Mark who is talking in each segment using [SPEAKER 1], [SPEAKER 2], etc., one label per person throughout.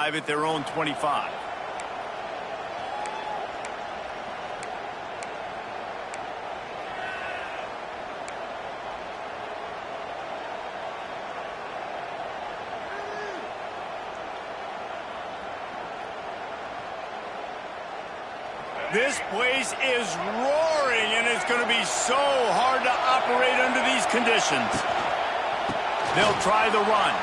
[SPEAKER 1] at their own 25. This place is roaring, and it's going to be so hard to operate under these conditions. They'll try the run.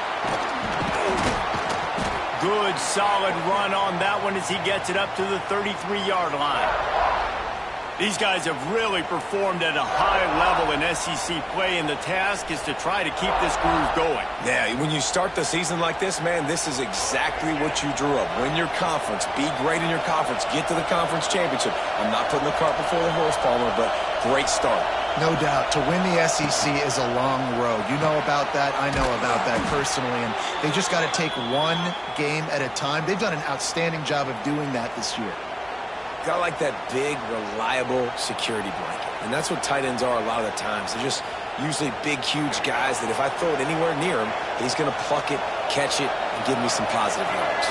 [SPEAKER 1] Good, solid run on that one as he gets it up to the 33-yard line. These guys have really performed at a high level in SEC play, and the task is to try to keep this groove going.
[SPEAKER 2] Yeah, when you start the season like this, man, this is exactly what you drew up. Win your conference. Be great in your conference. Get to the conference championship. I'm not putting the cart before the horse, Palmer, but great start.
[SPEAKER 3] No doubt. To win the SEC is a long road. You know about that. I know about that personally. And they just got to take one game at a time. They've done an outstanding job of doing that this year.
[SPEAKER 2] Got like that big, reliable security blanket. And that's what tight ends are a lot of the times. They're just usually big, huge guys that if I throw it anywhere near him, he's going to pluck it, catch it, and give me some positive yards.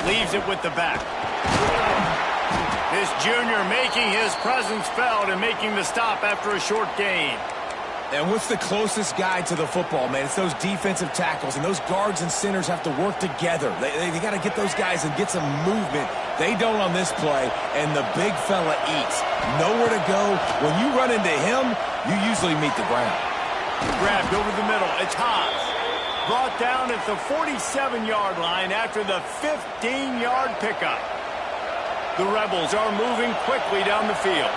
[SPEAKER 1] Leaves it with the back. This junior making his presence felt and making the stop after a short gain.
[SPEAKER 2] And what's the closest guy to the football, man? It's those defensive tackles, and those guards and centers have to work together. They got to get those guys and get some movement. They don't on this play, and the big fella eats. Nowhere to go. When you run into him, you usually meet the ground.
[SPEAKER 1] Grabbed over the middle. It's Haas. Brought down at the 47-yard line after the 15-yard pickup. The Rebels are moving quickly down the field.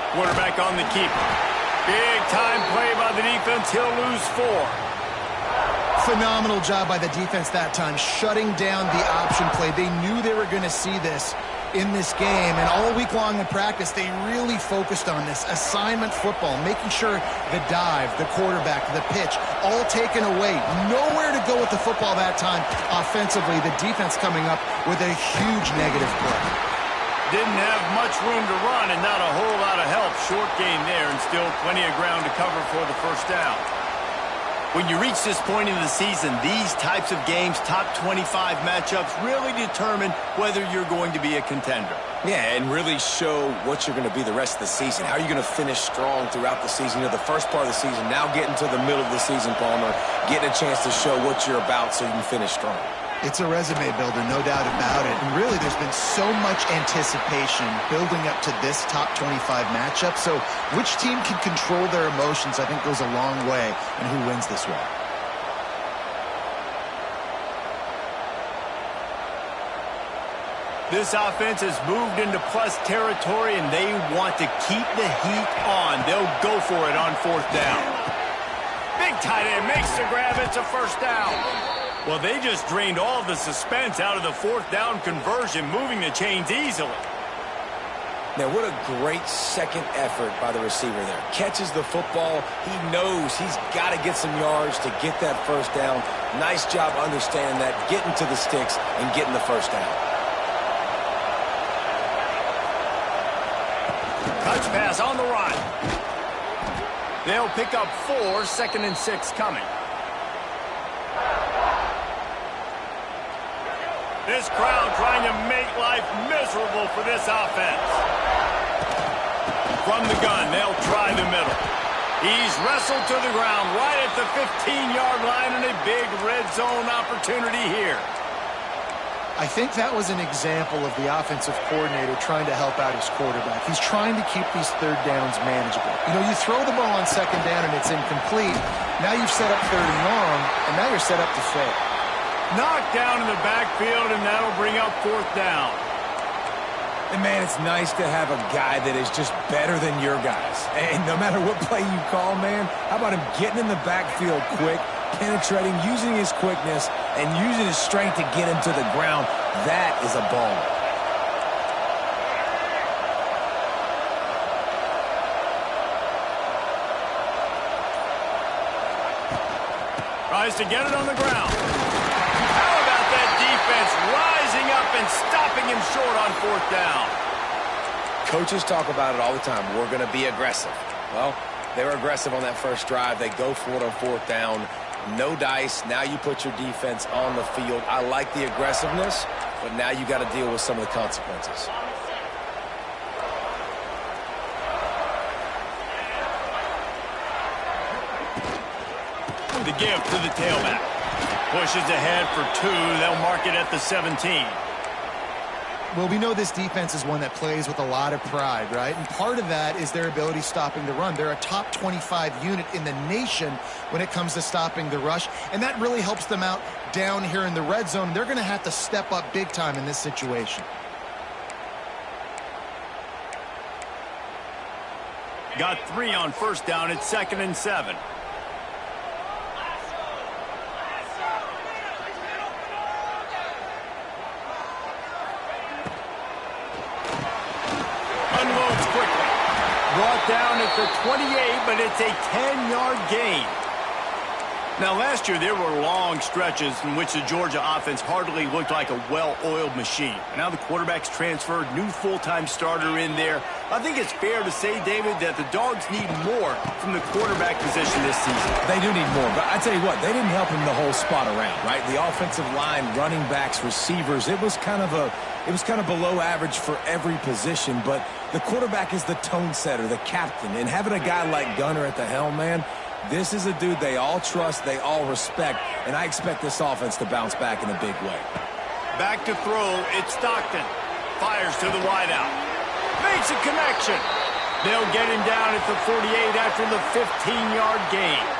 [SPEAKER 1] Quarterback on the keeper. Big-time play by the defense. He'll lose 4.
[SPEAKER 3] Phenomenal job by the defense that time, shutting down the option play. They knew they were going to see this in this game, and all week long in practice, they really focused on this assignment football, making sure the dive, the quarterback, the pitch, all taken away. Nowhere to go with the football that time offensively. The defense coming up with a huge negative play.
[SPEAKER 1] Didn't have much room to run and not a whole lot of help. Short gain there and still plenty of ground to cover for the first down. When you reach this point in the season, these types of games, top 25 matchups, really determine whether you're going to be a contender.
[SPEAKER 2] Yeah, and really show what you're going to be the rest of the season. How are you going to finish strong throughout the season? You know, the first part of the season, now getting to the middle of the season, Palmer, getting a chance to show what you're about so you can finish strong.
[SPEAKER 3] It's a resume builder, no doubt about it. And really, there's been so much anticipation building up to this top 25 matchup. So which team can control their emotions, I think, goes a long way in who wins this one.
[SPEAKER 1] This offense has moved into plus territory, and they want to keep the heat on. They'll go for it on 4th down. Big tight end makes the grab. It's a first down. Well, they just drained all the suspense out of the 4th down conversion, moving the chains easily.
[SPEAKER 2] Now, what a great second effort by the receiver there. Catches the football. He knows he's got to get some yards to get that first down. Nice job understanding that, getting to the sticks and getting the first down.
[SPEAKER 1] Touch pass on the run. They'll pick up 4, 2nd and 6 coming. This crowd trying to make life miserable for this offense. From the gun, they'll try the middle. He's wrestled to the ground right at the 15-yard line, and a big red zone opportunity here.
[SPEAKER 3] I think that was an example of the offensive coordinator trying to help out his quarterback. He's trying to keep these third downs manageable. You know, you throw the ball on second down and it's incomplete. Now you've set up third and long, and now you're set up to fail.
[SPEAKER 1] Knocked down in the backfield, and that'll bring up 4th down.
[SPEAKER 2] And, man, it's nice to have a guy that is just better than your guys. And no matter what play you call, man, how about him getting in the backfield quick, penetrating, using his quickness, and using his strength to get him to the ground? That is a ball.
[SPEAKER 1] Tries to get it on the ground. How about that defense rising up and stopping him short on 4th down?
[SPEAKER 2] Coaches talk about it all the time. We're going to be aggressive. Well, They were aggressive on that first drive. They go for it on fourth down. No dice. Now you put your defense on the field. I like the aggressiveness, but now you got to deal with some of the consequences.
[SPEAKER 1] The give to the tailback. Pushes ahead for 2. They'll mark it at the 17.
[SPEAKER 3] Well, we know this defense is one that plays with a lot of pride, right? And part of that is their ability stopping the run. They're a top 25 unit in the nation when it comes to stopping the rush, and that really helps them out down here in the red zone. They're going to have to step up big time in this situation.
[SPEAKER 1] Got 3 on first down. It's 2nd and 7. Brought down at the 28, but it's a 10-yard gain. Now, last year, there were long stretches in which the Georgia offense hardly looked like a well-oiled machine. Now the quarterback's transferred, new full-time starter in there. I think it's fair to say, David, that the Dogs need more from the quarterback position this season.
[SPEAKER 2] They do need more, but I tell you what, they didn't help him the whole spot around, right? The offensive line, running backs, receivers, it was kind of below average for every position, but the quarterback is the tone setter, the captain, and having a guy like Gunner at the helm, man, this is a dude they all trust, they all respect, and I expect this offense to bounce back in a big way.
[SPEAKER 1] Back to throw, it's Stockton. Fires to the wideout. Makes a connection. They'll get him down at the 48 after the 15-yard gain.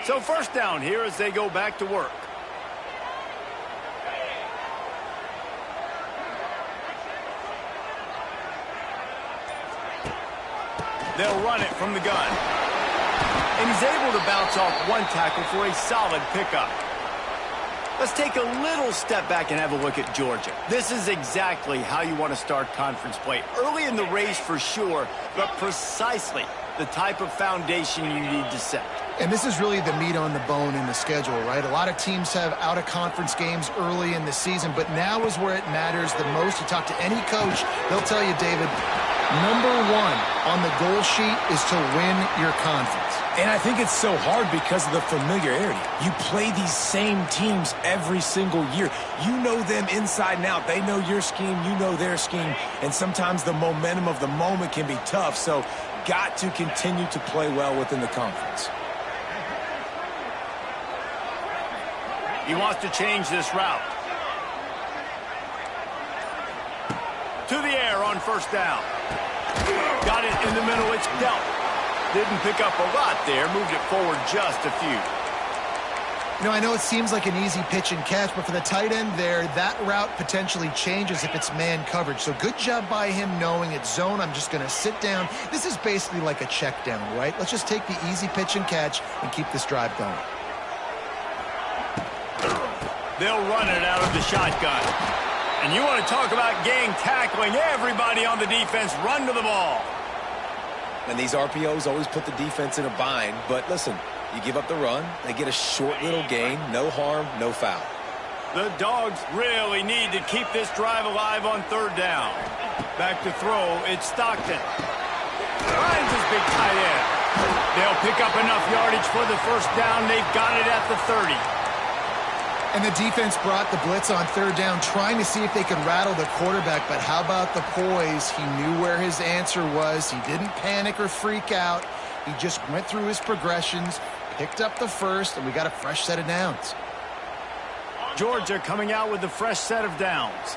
[SPEAKER 1] So first down here as they go back to work. They'll run it from the gun. And he's able to bounce off one tackle for a solid pickup. Let's take a little step back and have a look at Georgia. This is exactly how you want to start conference play. Early in the race for sure, but precisely the type of foundation you need to set.
[SPEAKER 3] And this is really the meat on the bone in the schedule, right? A lot of teams have out-of-conference games early in the season, but now is where it matters the most. You talk to any coach, they'll tell you, David, number 1 on the goal sheet is to win your conference.
[SPEAKER 2] And I think it's so hard because of the familiarity. You play these same teams every single year. You know them inside and out. They know your scheme, you know their scheme, and sometimes the momentum of the moment can be tough, so got to continue to play well within the conference.
[SPEAKER 1] He wants to change this route. To the air on first down. Got it in the middle. It's dealt. Didn't pick up a lot there. Moved it forward just a few.
[SPEAKER 3] You know, I know it seems like an easy pitch and catch, but for the tight end there, that route potentially changes if it's man coverage. So good job by him knowing it's zone. I'm just going to sit down. This is basically like a check down, right? Let's just take the easy pitch and catch and keep this drive going.
[SPEAKER 1] They'll run it out of the shotgun. And you want to talk about gang tackling. Everybody on the defense run to the ball.
[SPEAKER 2] And these RPOs always put the defense in a bind. But listen, you give up the run, they get a short little gain, no harm, no foul.
[SPEAKER 1] The Dogs really need to keep this drive alive on third down. Back to throw, it's Stockton. Finds his big tight end. They'll pick up enough yardage for the first down. They've got it at the 30.
[SPEAKER 3] And the defense brought the blitz on third down, trying to see if they could rattle the quarterback. But how about the poise? He knew where his answer was. He didn't panic or freak out. He just went through his progressions, picked up the first, and we got a fresh set of downs.
[SPEAKER 1] Georgia coming out with a fresh set of downs.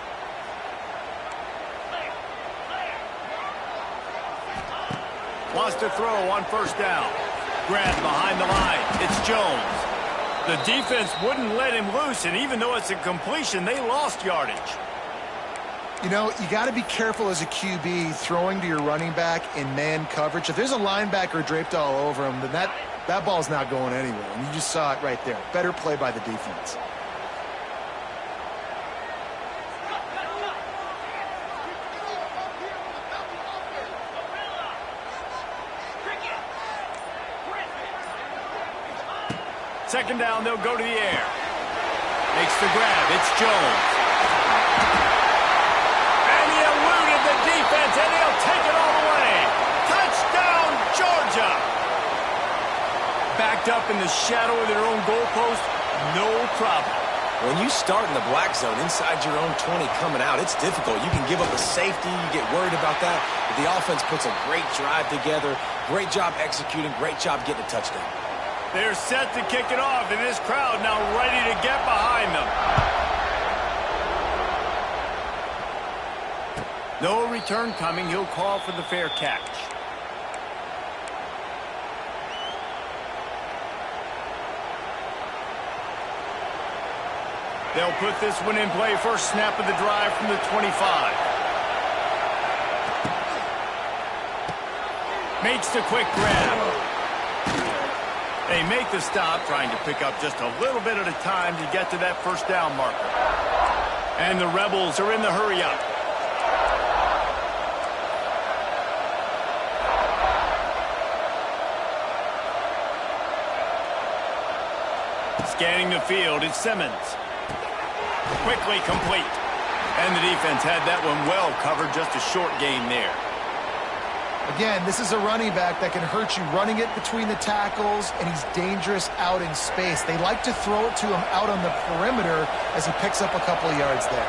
[SPEAKER 1] Wants to throw on first down. Grant behind the line. It's Jones. The defense wouldn't let him loose, and even though it's a completion, they lost yardage.
[SPEAKER 3] You know, you got to be careful as a QB throwing to your running back in man coverage. If there's a linebacker draped all over him, then that ball's not going anywhere. And you just saw it right there. Better play by the defense.
[SPEAKER 1] Second down, they'll go to the air. Makes the grab. It's Jones. And he eluded the defense, and he'll take it all the way. Touchdown, Georgia. Backed up in the shadow of their own goalpost, no problem.
[SPEAKER 2] When you start in the black zone inside your own 20 coming out, it's difficult. You can give up a safety. You get worried about that. But the offense puts a great drive together. Great job executing. Great job getting a touchdown.
[SPEAKER 1] They're set to kick it off, and this crowd now ready to get behind them. No return coming. He'll call for the fair catch. They'll put this one in play. First snap of the drive from the 25. Makes the quick grab. They make the stop, trying to pick up just a little bit at a time to get to that first down marker. And the Rebels are in the hurry-up. Scanning the field, it's Simmons. Quickly complete. And the defense had that one well covered, just a short gain there.
[SPEAKER 3] Again, this is a running back that can hurt you running it between the tackles, and he's dangerous out in space. They like to throw it to him out on the perimeter as he picks up a couple of yards there.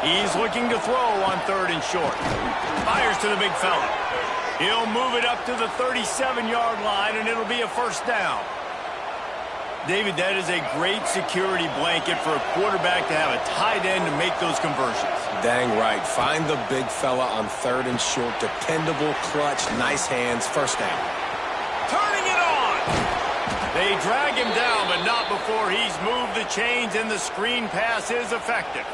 [SPEAKER 1] He's looking to throw on third and short. Fires to the big fella. He'll move it up to the 37-yard line, and it'll be a first down. David, that is a great security blanket for a quarterback to have a tight end to make those conversions.
[SPEAKER 2] Dang right. Find the big fella on third and short. Dependable, clutch, nice hands. First down.
[SPEAKER 1] Turning it on. They drag him down, but not before he's moved the chains, and the screen pass is effective.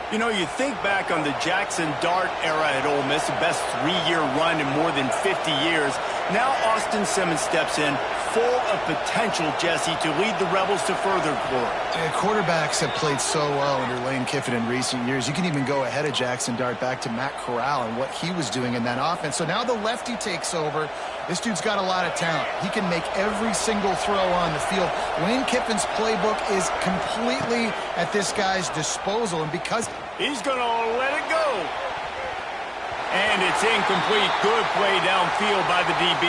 [SPEAKER 1] You know, you think back on the Jackson Dart era at Ole Miss, the best three-year run in more than 50 years. Now Austin Simmons steps in, full of potential, Jesse, to lead the Rebels to further glory.
[SPEAKER 3] Quarterbacks have played so well under Lane Kiffin in recent years. You can even go ahead of Jackson Dart back to Matt Corral and what he was doing in that offense. So now the lefty takes over. This dude's got a lot of talent. He can make every single throw on the field. Lane Kiffin's playbook is completely at this guy's disposal, and because
[SPEAKER 1] he's going to let it go. And it's incomplete. Good play downfield by the DB.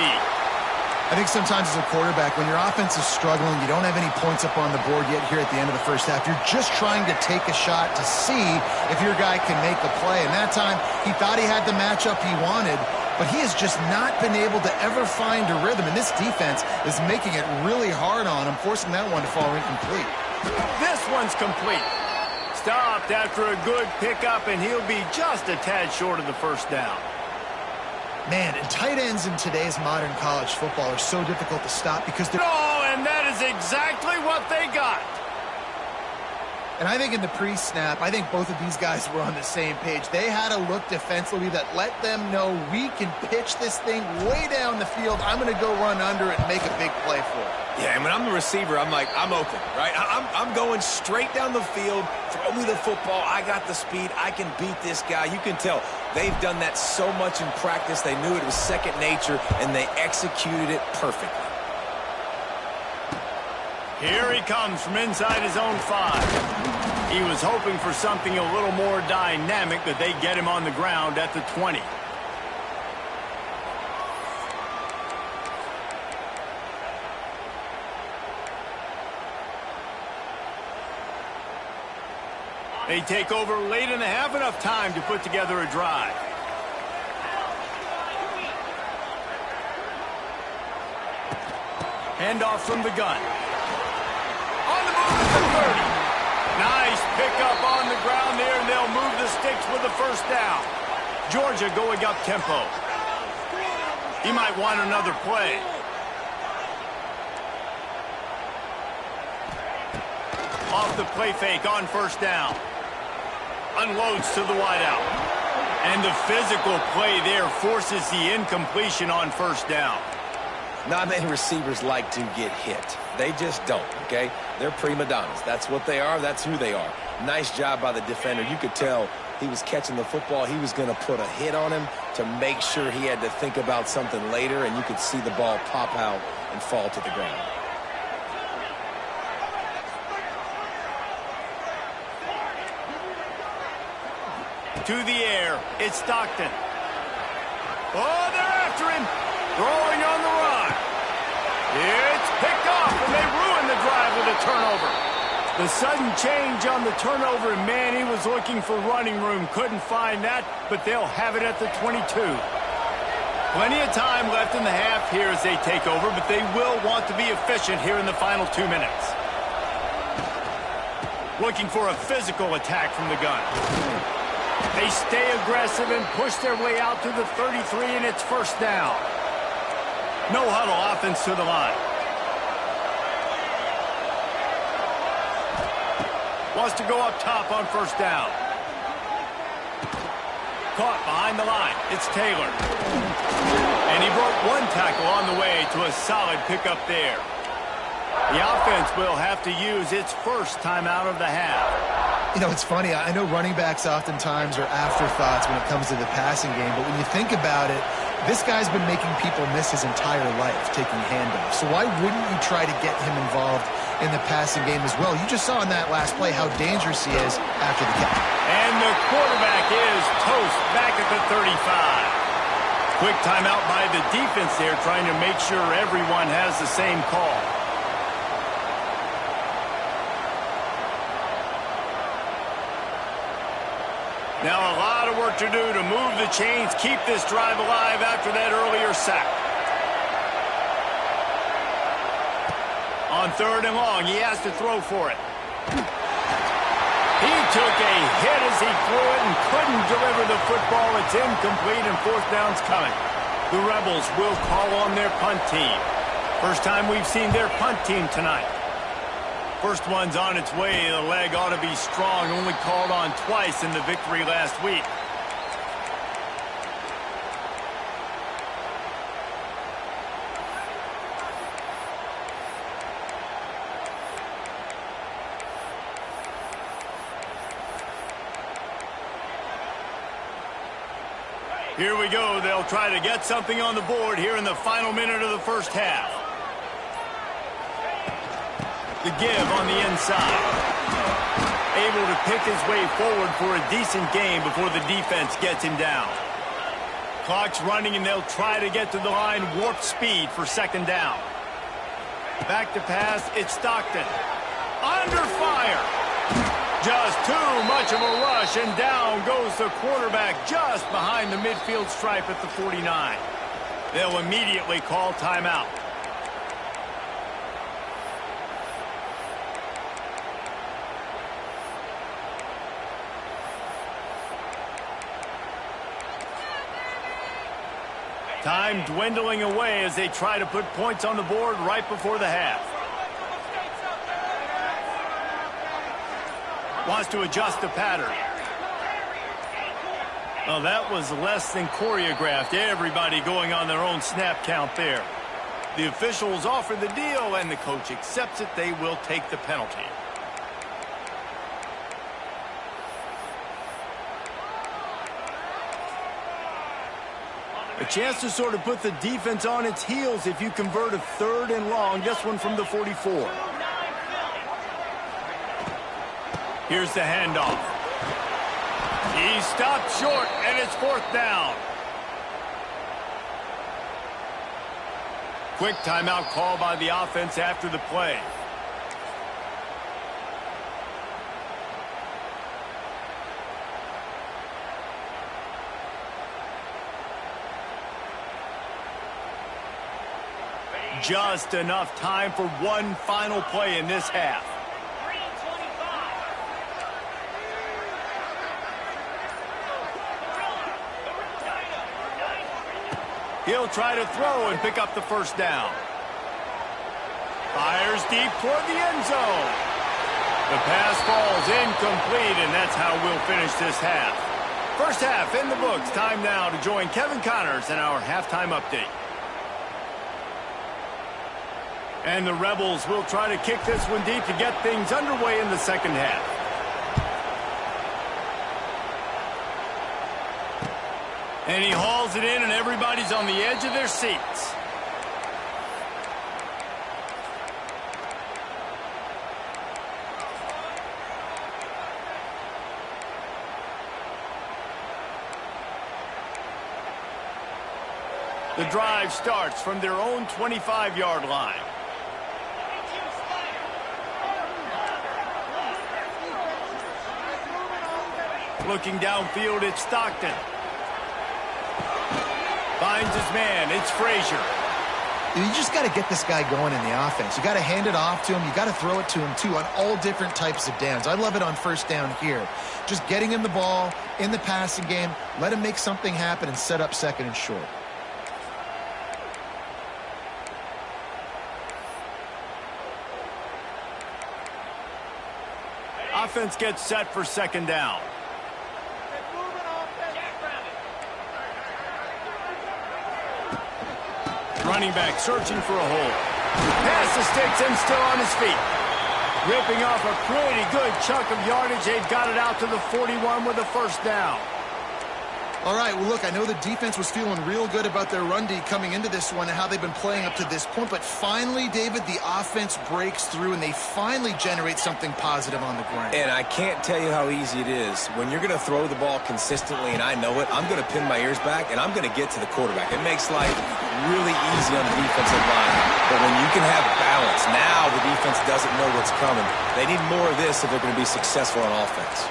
[SPEAKER 3] I think sometimes as a quarterback, when your offense is struggling, you don't have any points up on the board yet here at the end of the first half. You're just trying to take a shot to see if your guy can make a play. And that time, he thought he had the matchup he wanted, but he has just not been able to ever find a rhythm. And this defense is making it really hard on him, forcing that one to fall incomplete.
[SPEAKER 1] This one's complete. Stopped after a good pickup, and he'll be just a tad short of the first down.
[SPEAKER 3] Man, and tight ends in today's modern college football are so difficult to stop because they're...
[SPEAKER 1] Oh, and that is exactly what they got.
[SPEAKER 3] And I think in the pre-snap, I think both of these guys were on the same page. They had a look defensively that let them know we can pitch this thing way down the field. I'm going to go run under it and make a big play for it.
[SPEAKER 2] Yeah, and when I'm the receiver, I'm like, I'm open, right? I'm going straight down the field. Throw me the football. I got the speed. I can beat this guy. You can tell they've done that so much in practice. They knew it was second nature, and they executed it perfectly.
[SPEAKER 1] Here he comes from inside his own 5. He was hoping for something a little more dynamic, but they get him on the ground at the 20. They take over late in the half, enough time to put together a drive. Handoff from the gun. On the move at the 30. Nice pickup on the ground there, and they'll move the sticks with the first down. Georgia going up tempo. He might want another play. Off the play fake on first down. Unloads to the wideout. And the physical play there forces the incompletion on first down.
[SPEAKER 2] Not many receivers like to get hit. They just don't, okay? They're prima donnas. That's what they are. That's who they are. Nice job by the defender. You could tell he was catching the football. He was going to put a hit on him to make sure he had to think about something later, and you could see the ball pop out and fall to the ground.
[SPEAKER 1] To the air, it's Stockton. Oh, they're after him. Throwing on the run. It's picked off, and they ruin the drive with a turnover. The sudden change on the turnover, and man, he was looking for running room. Couldn't find that, but they'll have it at the 22. Plenty of time left in the half here as they take over, but they will want to be efficient here in the final 2 minutes. Looking for a physical attack from the gun. They stay aggressive and push their way out to the 33, and it's first down. No huddle offense to the line. Wants to go up top on first down. Caught behind the line. It's Taylor. And he broke one tackle on the way to a solid pickup there. The offense will have to use its first timeout of the half.
[SPEAKER 3] You know, it's funny. I know running backs oftentimes are afterthoughts when it comes to the passing game, but when you think about it, this guy's been making people miss his entire life taking handoffs. So why wouldn't you try to get him involved in the passing game as well? You just saw in that last play how dangerous he is after the catch.
[SPEAKER 1] And the quarterback is toast back at the 35. Quick timeout by the defense there, trying to make sure everyone has the same call. Now a lot of work to do to move the chains, keep this drive alive after that earlier sack. On third and long, he has to throw for it. He took a hit as he threw it and couldn't deliver the football. It's incomplete and fourth down's coming. The Rebels will call on their punt team. First time we've seen their punt team tonight. First one's on its way. The leg ought to be strong. Only called on twice in the victory last week. Here we go. They'll try to get something on the board here in the final minute of the first half. The give on the inside. Able to pick his way forward for a decent game before the defense gets him down. Clock's running, and they'll try to get to the line. Warp speed for second down. Back to pass. It's Stockton. Under fire. Just too much of a rush, and down goes the quarterback just behind the midfield stripe at the 49. They'll immediately call timeout. Time dwindling away as they try to put points on the board right before the half. Wants to adjust the pattern. Well, that was less than choreographed. Everybody going on their own snap count there. The officials offer the deal, and the coach accepts it. They will take the penalty. A chance to sort of put the defense on its heels if you convert a third and long. This one from the 44. Here's the handoff. He stopped short, and it's fourth down. Quick timeout call by the offense after the play. Just enough time for one final play in this half. He'll try to throw and pick up the first down. Fires deep toward the end zone. The pass falls incomplete, and that's how we'll finish this half. First half in the books. Time now to join Kevin Connors in our halftime update. And the Rebels will try to kick this one deep to get things underway in the second half. And he hauls it in, and everybody's on the edge of their seats. The drive starts from their own 25-yard line. Looking downfield, it's Stockton. Finds his man, it's Frazier.
[SPEAKER 3] You just got to get this guy going in the offense. You got to hand it off to him. You got to throw it to him, too, on all different types of downs. I love it on first down here. Just getting him the ball in the passing game, let him make something happen and set up second and short.
[SPEAKER 1] Offense gets set for second down. Running back searching for a hole. Pass the sticks and still on his feet. Ripping off a pretty good chunk of yardage. They've got it out to the 41 with a first down.
[SPEAKER 3] All right, well, look, I know the defense was feeling real good about their run D coming into this one and how they've been playing up to this point. But finally, David, the offense breaks through and they finally generate something positive on the ground.
[SPEAKER 2] And I can't tell you how easy it is. When you're going to throw the ball consistently, and I know it, I'm going to pin my ears back, and I'm going to get to the quarterback. It makes life really easy on the defensive line. But when you can have balance, now the defense doesn't know what's coming. They need more of this if they're going to be successful on offense.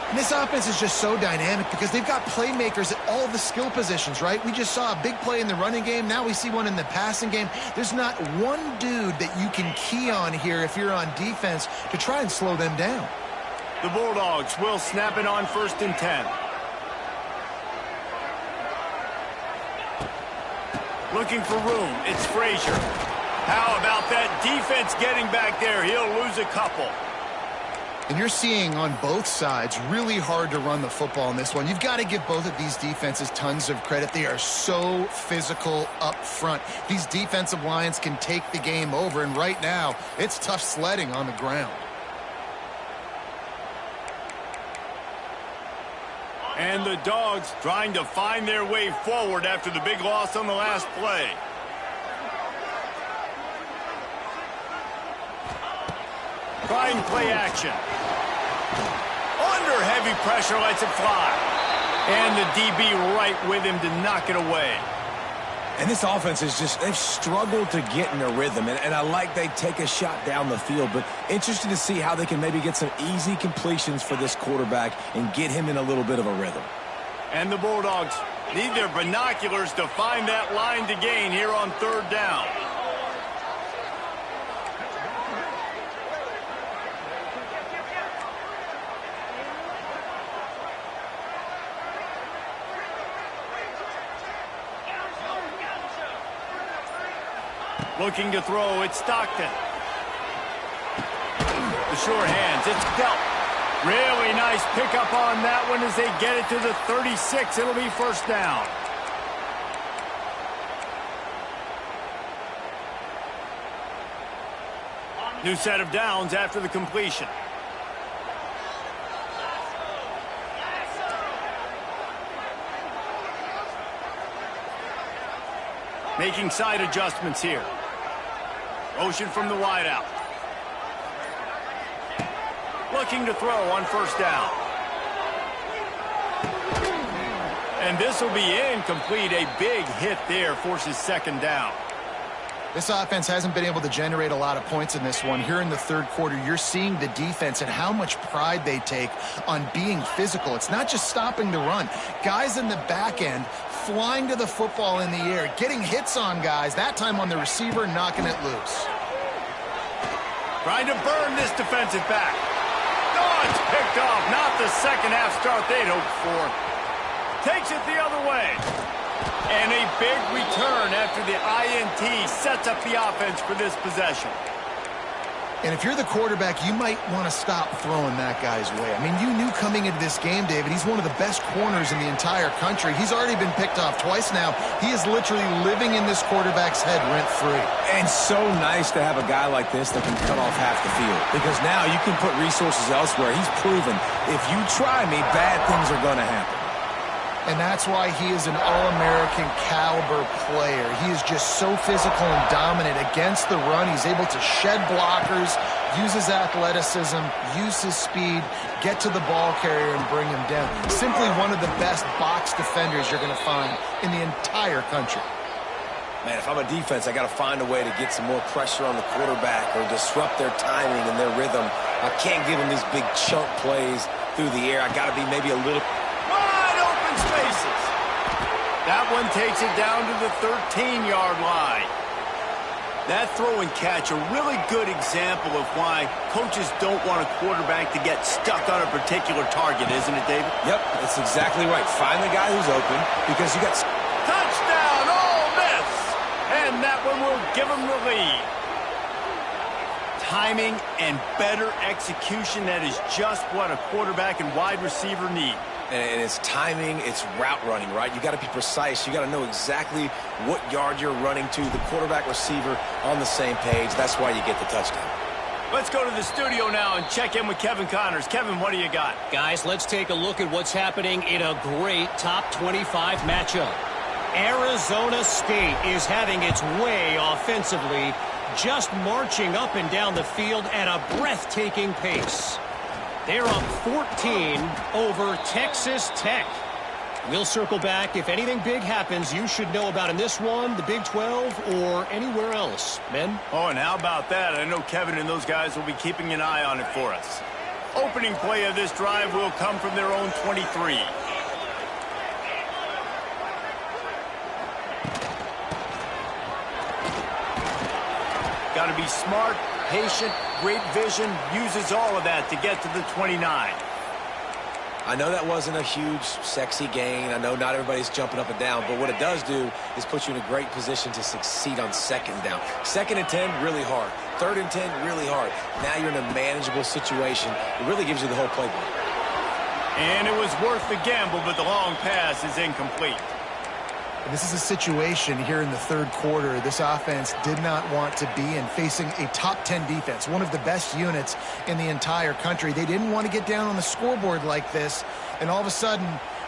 [SPEAKER 3] And this offense is just so dynamic because they've got playmakers at all the skill positions, right? We just saw a big play in the running game. Now we see one in the passing game. There's not one dude that you can key on here if you're on defense to try and slow them down.
[SPEAKER 1] The Bulldogs will snap it on 1st and 10. Looking for room. It's Frazier. How about that defense getting back there? He'll lose a couple.
[SPEAKER 3] And you're seeing on both sides really hard to run the football in this one. You've got to give both of these defenses tons of credit. They are so physical up front. These defensive lines can take the game over, and right now, it's tough sledding on the ground.
[SPEAKER 1] And the Dogs trying to find their way forward after the big loss on the last play. Trying play action. Under heavy pressure, lets it fly. And the DB right with him to knock it away.
[SPEAKER 2] And this offense is just, they've struggled to get in a rhythm. And I like they take a shot down the field, but interested to see how they can maybe get some easy completions for this quarterback and get him in a little bit of a rhythm.
[SPEAKER 1] And the Bulldogs need their binoculars to find that line to gain here on 3rd down. Looking to throw, it's Stockton. The short hands, it's Delp. Really nice pickup on that one as they get it to the 36. It'll be first down. New set of downs after the completion. Making side adjustments here. Motion from the wideout. Looking to throw on 1st down. And this will be incomplete. A big hit there forces 2nd down.
[SPEAKER 3] This offense hasn't been able to generate a lot of points in this one. Here in the 3rd quarter, you're seeing the defense and how much pride they take on being physical. It's not just stopping the run. Guys in the back end flying to the football in the air, getting hits on guys, that time on the receiver, knocking it loose.
[SPEAKER 1] Trying to burn this defensive back. Oh, it's picked off. Not the second half start they'd hoped for. Takes it the other way. And a big return after the INT sets up the offense for this possession.
[SPEAKER 3] And if you're the quarterback, you might want to stop throwing that guy's way. I mean, you knew coming into this game, David, he's one of the best corners in the entire country. He's already been picked off twice now. He is literally living in this quarterback's head rent-free.
[SPEAKER 2] And so nice to have a guy like this that can cut off half the field. Because now you can put resources elsewhere. He's proven, if you try me, bad things are going to happen.
[SPEAKER 3] And that's why he is an All-American caliber player. He is just so physical and dominant against the run. He's able to shed blockers, use his athleticism, use his speed, get to the ball carrier and bring him down. Simply one of the best box defenders you're going to find in the entire country.
[SPEAKER 2] Man, if I'm a defense, I got to find a way to get some more pressure on the quarterback or disrupt their timing and their rhythm. I can't give them these big chunk plays through the air. I got to be maybe a little...
[SPEAKER 1] Spaces. That one takes it down to the 13-yard line. That throw and catch, a really good example of why coaches don't want a quarterback to get stuck on a particular target, isn't it, David?
[SPEAKER 2] Yep, that's exactly right. Find the guy who's open because you got...
[SPEAKER 1] Touchdown, Ole Miss! And that one will give them the lead. Timing and better execution, that is just what a quarterback and wide receiver need.
[SPEAKER 2] And it's timing, it's route running, right? You got to be precise. You got to know exactly what yard you're running to. The quarterback receiver on the same page. That's why you get the touchdown.
[SPEAKER 1] Let's go to the studio now and check in with Kevin Connors. Kevin, what do you got?
[SPEAKER 4] Guys, let's take a look at what's happening in a great top 25 matchup. Arizona State is having its way offensively, just marching up and down the field at a breathtaking pace. They're up 14 over Texas Tech. We'll circle back. If anything big happens, you should know about in this one, the Big 12, or anywhere else. Ben?
[SPEAKER 1] Oh, and how about that? I know Kevin and those guys will be keeping an eye on it for us. Opening play of this drive will come from their own 23. Got to be smart, patient, great vision, uses all of that to get to the 29.
[SPEAKER 2] I know that wasn't a huge, sexy gain. I know not everybody's jumping up and down, but what it does do is put you in a great position to succeed on second down. 2nd and 10, really hard. 3rd and 10, really hard. Now you're in a manageable situation. It really gives you the whole playbook.
[SPEAKER 1] And it was worth the gamble, but the long pass is incomplete.
[SPEAKER 3] This is a situation here in the 3rd quarter this offense did not want to be in, facing a top 10 defense, one of the best units in the entire country. They didn't want to get down on the scoreboard like this and all of a sudden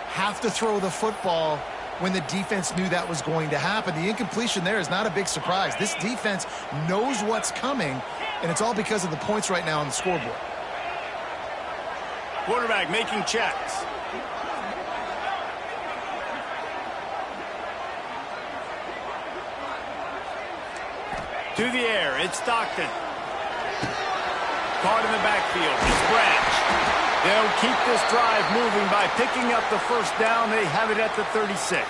[SPEAKER 3] have to throw the football when the defense knew that was going to happen. The incompletion there is not a big surprise. This defense knows what's coming, and it's all because of the points right now on the scoreboard.
[SPEAKER 1] Quarterback making checks. To the air, it's Stockton. Caught in the backfield, it's Branch. They'll keep this drive moving by picking up the first down. They have it at the 36.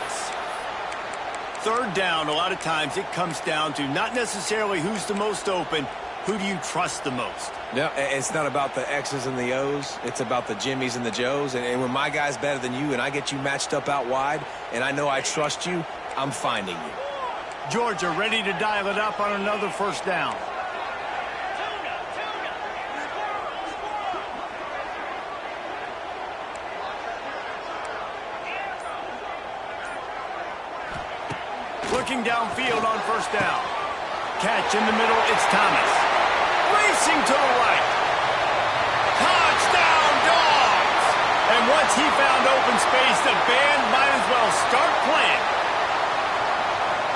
[SPEAKER 1] 3rd down, a lot of times it comes down to not necessarily who's the most open, who do you trust the most?
[SPEAKER 2] Yeah, it's not about the X's and the O's. It's about the Jimmies and the Joes. And when my guy's better than you and I get you matched up out wide and I know I trust you, I'm finding you.
[SPEAKER 1] Georgia ready to dial it up on another 1st down. Looking downfield on 1st down. Catch in the middle, it's Thomas. Racing to the right. Touchdown, Dogs! And once he found open space, the band might as well start playing.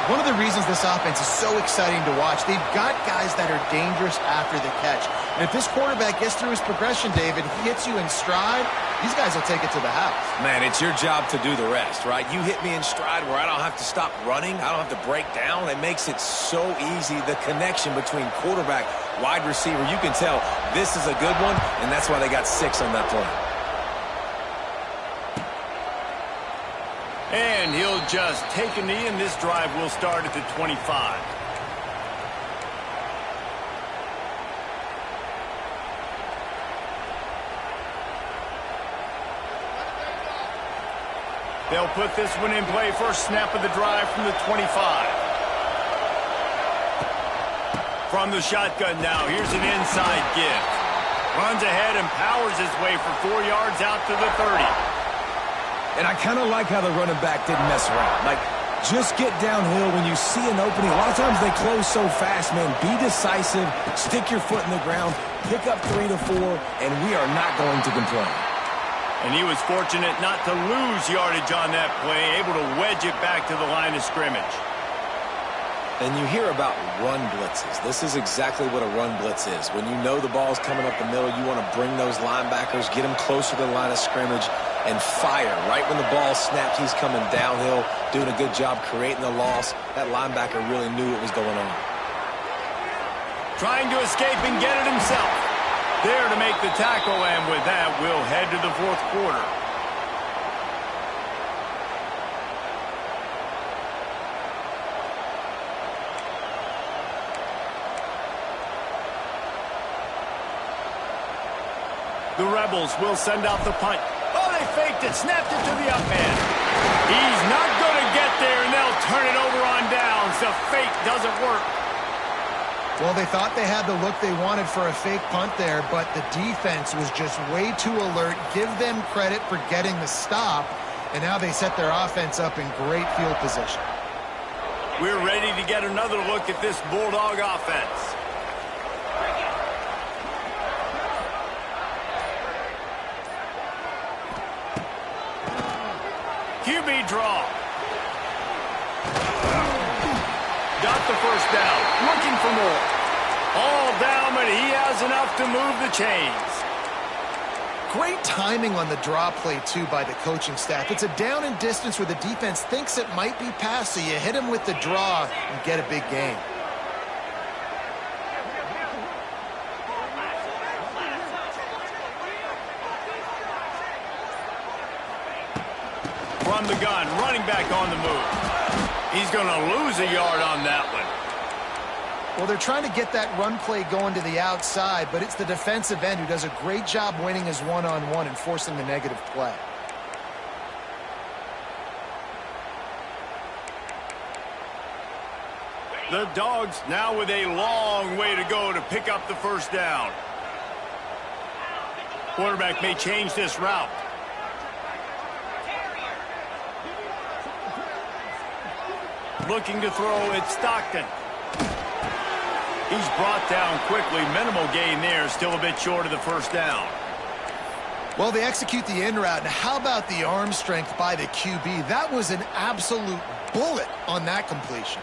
[SPEAKER 3] One of the reasons this offense is so exciting to watch, they've got guys that are dangerous after the catch. And if this quarterback gets through his progression, David, he hits you in stride, these guys will take it to the house.
[SPEAKER 2] Man, it's your job to do the rest, right? You hit me in stride where I don't have to stop running. I don't have to break down. It makes it so easy. The connection between quarterback, wide receiver, you can tell this is a good one, and that's why they got 6 on that play.
[SPEAKER 1] And he'll just take a knee, and this drive will start at the 25. They'll put this one in play. First snap of the drive from the 25. From the shotgun now, here's an inside give. Runs ahead and powers his way for 4 yards out to the 30.
[SPEAKER 2] And I kind of like how the running back didn't mess around. Like, just get downhill when you see an opening. A lot of times they close so fast, man. Be decisive, stick your foot in the ground, pick up 3 to 4, and we are not going to complain.
[SPEAKER 1] And he was fortunate not to lose yardage on that play, able to wedge it back to the line of scrimmage.
[SPEAKER 2] And you hear about run blitzes. This is exactly what a run blitz is. When you know the ball's coming up the middle, you want to bring those linebackers, get them closer to the line of scrimmage, and fire. Right when the ball snaps, he's coming downhill, doing a good job creating the loss. That linebacker really knew what was going on.
[SPEAKER 1] Trying to escape and get it himself. There to make the tackle, and with that, we'll head to the fourth quarter. The Rebels will send out the punt. Oh, they faked it, snapped it to the up man. He's not going to get there, and they'll turn it over on downs. The fake doesn't work.
[SPEAKER 3] Well, they thought they had the look they wanted for a fake punt there, but the defense was just way too alert. Give them credit for getting the stop, and now they set their offense up in great field position.
[SPEAKER 1] We're ready to get another look at this Bulldog offense. QB draw. Got the first down. Looking for more. All down, but he has enough to move the chains.
[SPEAKER 3] Great timing on the draw play, too, by the coaching staff. It's a down and distance where the defense thinks it might be pass, so you hit him with the draw and get a big gain.
[SPEAKER 1] From the gun, running back on the move. He's going to lose a yard on that one.
[SPEAKER 3] Well, they're trying to get that run play going to the outside, but it's the defensive end who does a great job winning his one-on-one and forcing the negative play.
[SPEAKER 1] The Dogs now with a long way to go to pick up the first down. Quarterback may change this route. Looking to throw, it's Stockton. He's brought down quickly. Minimal gain there, still a bit short of the first down.
[SPEAKER 3] Well, they execute the in route. Now, how about the arm strength by the QB? That was an absolute bullet on that completion.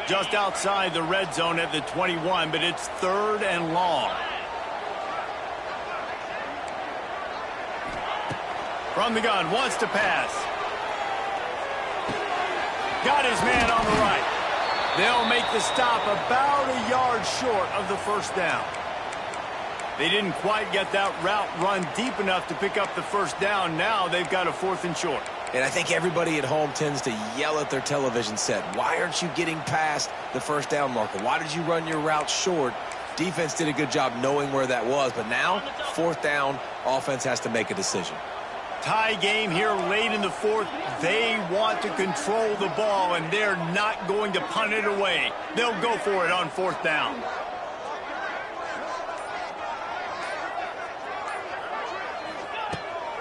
[SPEAKER 1] Just outside the red zone at the 21, but it's 3rd and long. From the gun, wants to pass. Got his man on the right. They'll make the stop about a yard short of the first down. They didn't quite get that route run deep enough to pick up the first down. Now they've got a 4th and short.
[SPEAKER 2] And I think everybody at home tends to yell at their television set. Why aren't you getting past the first down marker? Why did you run your route short? Defense did a good job knowing where that was. But now, 4th down, offense has to make a decision.
[SPEAKER 1] Tie game here late in the 4th. They want to control the ball, and they're not going to punt it away. They'll go for it on 4th down.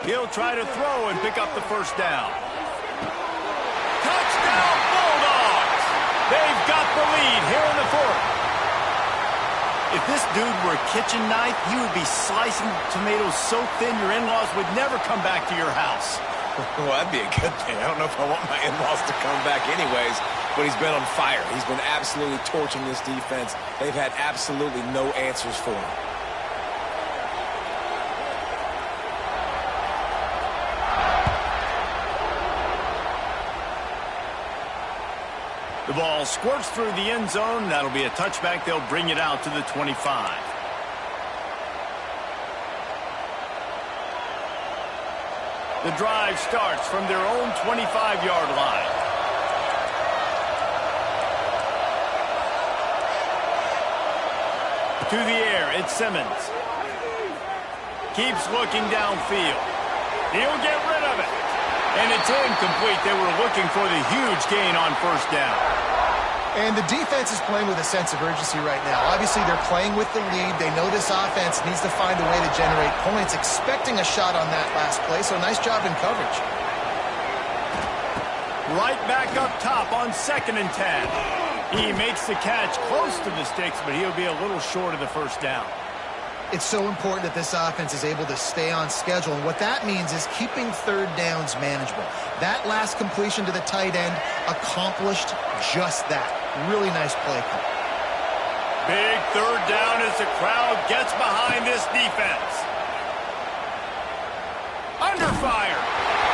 [SPEAKER 1] He'll try to throw and pick up the first down. Touchdown, Bulldogs! They've got the lead here in the 4th. If this dude were a kitchen knife, he would be slicing tomatoes so thin your in-laws would never come back to your house.
[SPEAKER 2] Well, that'd be a good thing. I don't know if I want my in-laws to come back anyways, but he's been on fire. He's been absolutely torching this defense. They've had absolutely no answers for him.
[SPEAKER 1] The ball squirts through the end zone. That'll be a touchback. They'll bring it out to the 25. The drive starts from their own 25-yard line. To the air, it's Simmons. Keeps looking downfield. He'll get rid of it. And it's incomplete. They were looking for the huge gain on first down.
[SPEAKER 3] And the defense is playing with a sense of urgency right now. Obviously, they're playing with the lead. They know this offense needs to find a way to generate points, expecting a shot on that last play, so nice job in coverage.
[SPEAKER 1] Right back up top on 2nd and 10. He makes the catch close to the sticks, but he'll be a little short of the first down.
[SPEAKER 3] It's so important that this offense is able to stay on schedule, and what that means is keeping third downs manageable. That last completion to the tight end accomplished just that. Really nice play call.
[SPEAKER 1] Big third down as the crowd gets behind this defense. Under fire.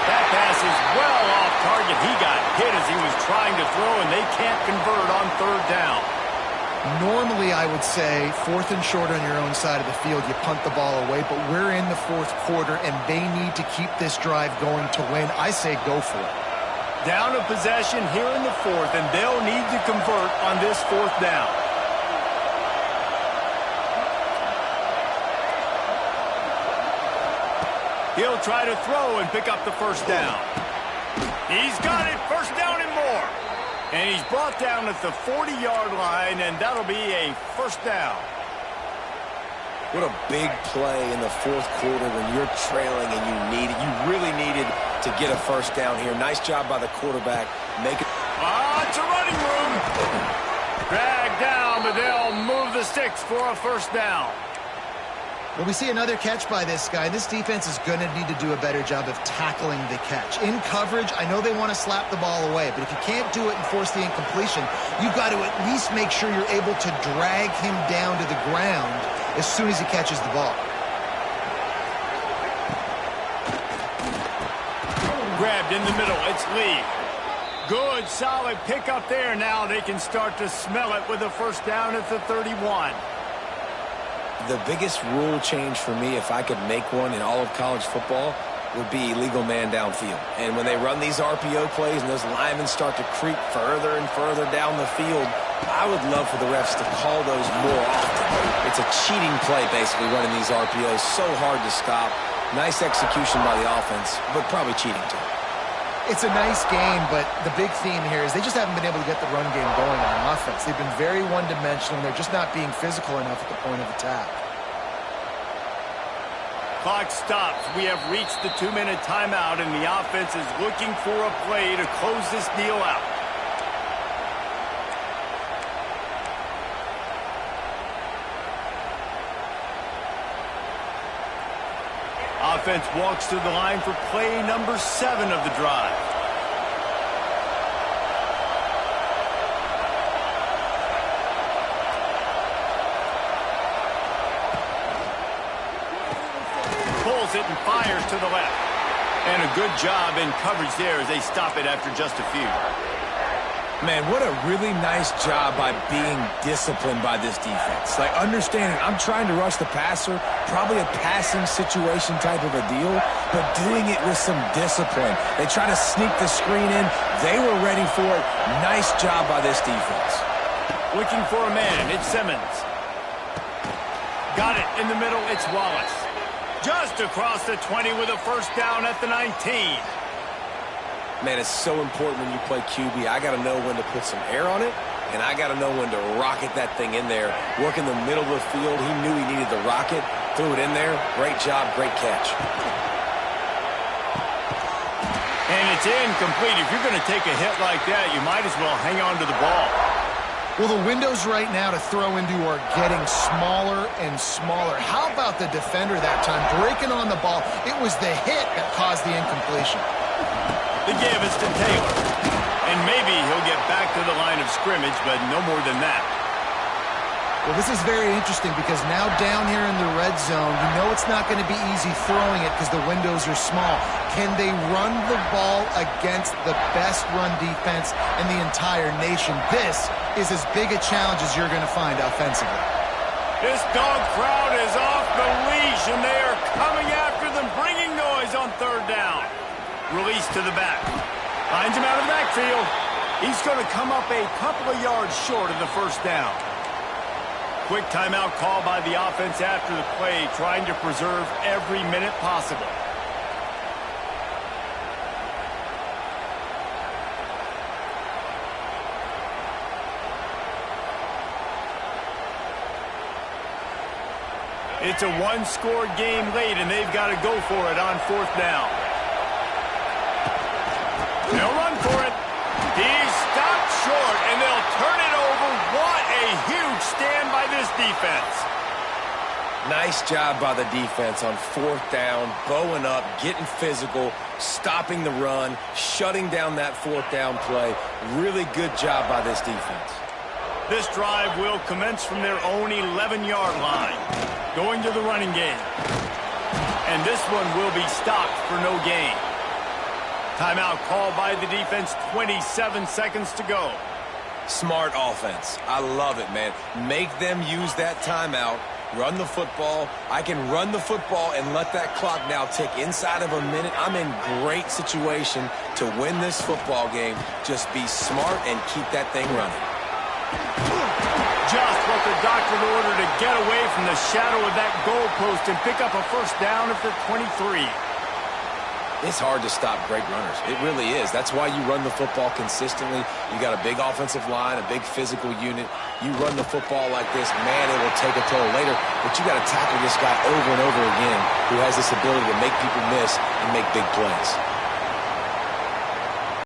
[SPEAKER 1] That pass is well off target. He got hit as he was trying to throw, and they can't convert on third down.
[SPEAKER 3] Normally, I would say 4th and short on your own side of the field, you punt the ball away, but we're in the 4th quarter, and they need to keep this drive going to win. I say go for it.
[SPEAKER 1] Down a possession here in the 4th, and they'll need to convert on this 4th down. He'll try to throw and pick up the first down. He's got it, first down and more. And he's brought down at the 40-yard line, and that'll be a first down.
[SPEAKER 2] What a big play in the 4th quarter when you're trailing and you really needed to get a first down here. Nice job by the quarterback.
[SPEAKER 1] It's a running room. Dragged down, but they'll move the sticks for a first down.
[SPEAKER 3] Well, we see another catch by this guy. This defense is going to need to do a better job of tackling the catch. In coverage, I know they want to slap the ball away, but if you can't do it and force the incompletion, you've got to at least make sure you're able to drag him down to the ground as soon as he catches the ball.
[SPEAKER 1] Grabbed in the middle. It's Lee. Good, solid pickup there. Now they can start to smell it with a first down at the 31.
[SPEAKER 2] The biggest rule change for me, if I could make one in all of college football, would be illegal man downfield. And when they run these RPO plays and those linemen start to creep further and further down the field, I would love for the refs to call those more often. It's a cheating play, basically, running these RPOs. So hard to stop. Nice execution by the offense, but probably cheating too.
[SPEAKER 3] It's a nice game, but the big theme here is they just haven't been able to get the run game going on offense. They've been very one-dimensional, and they're just not being physical enough at the point of attack.
[SPEAKER 1] Clock stops. We have reached the 2-minute timeout, and the offense is looking for a play to close this deal out. Offense walks to the line for play number 7 of the drive. Pulls it and fires to the left. And a good job in coverage there as they stop it after just a few.
[SPEAKER 2] Man, what a really nice job by being disciplined by this defense. Like, understanding I'm trying to rush the passer, probably a passing situation type of a deal, but doing it with some discipline. They try to sneak the screen in. They were ready for it. Nice job by this defense.
[SPEAKER 1] Looking for a man. It's Simmons. Got it in the middle. It's Wallace. Just across the 20 with a first down at the 19.
[SPEAKER 2] Man, it's so important when you play QB. I got to know when to put some air on it, and I got to know when to rocket that thing in there. Work in the middle of the field. He knew he needed the rocket. Threw it in there. Great job. Great catch.
[SPEAKER 1] And it's incomplete. If you're going to take a hit like that, you might as well hang on to the ball.
[SPEAKER 3] Well, the windows right now to throw into are getting smaller and smaller. How about the defender that time breaking on the ball? It was the hit that caused the incompletion.
[SPEAKER 1] The give is to Taylor. And maybe he'll get back to the line of scrimmage, but no more than that.
[SPEAKER 3] Well, this is very interesting because now down here in the red zone, you know it's not going to be easy throwing it because the windows are small. Can they run the ball against the best run defense in the entire nation? This is as big a challenge as you're going to find offensively.
[SPEAKER 1] This dog crowd is off the leash, and they are coming after them, bringing noise on third down. Release to the back. Finds him out of the backfield. He's going to come up a couple of yards short of the first down. Quick timeout call by the offense after the play, trying to preserve every minute possible. It's a one-score game late, and they've got to go for it on fourth down. They'll run for it. He's stopped short, and they'll turn it over. What a huge stand by this defense.
[SPEAKER 2] Nice job by the defense on fourth down, bowing up, getting physical, stopping the run, shutting down that fourth down play. Really good job by this defense.
[SPEAKER 1] This drive will commence from their own 11-yard line, going to the running game. And this one will be stopped for no gain. Timeout called by the defense, 27 seconds to go.
[SPEAKER 2] Smart offense. I love it, man. Make them use that timeout. Run the football. I can run the football and let that clock now tick inside of a minute. I'm in great situation to win this football game. Just be smart and keep that thing running.
[SPEAKER 1] Just what the doctor ordered to get away from the shadow of that goalpost and pick up a first down at the 23.
[SPEAKER 2] It's hard to stop great runners. It really is. That's why you run the football consistently. You got a big offensive line, a big physical unit. You run the football like this, man, it will take a toll later. But you got to tackle this guy over and over again who has this ability to make people miss and make big plays.